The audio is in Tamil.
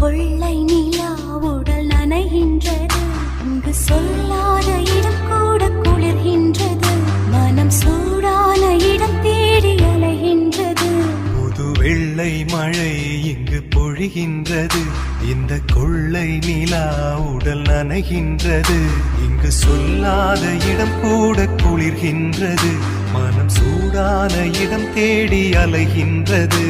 கொள்ளை நிலா உடல் நனைகின்றது. இங்கு சொல்லாத இடம் கூட குளிர்கின்றது. மனம் சூடான இடம் தேடி அலைகின்றது. புது வெள்ளை மழை இங்கு பொழிகின்றது. இந்த கொள்ளை நிலா உடல் நனைகின்றது. இங்கு சொல்லாத இடம் கூட குளிர்கின்றது. மனம் சூடான இடம் தேடி அலைகின்றது.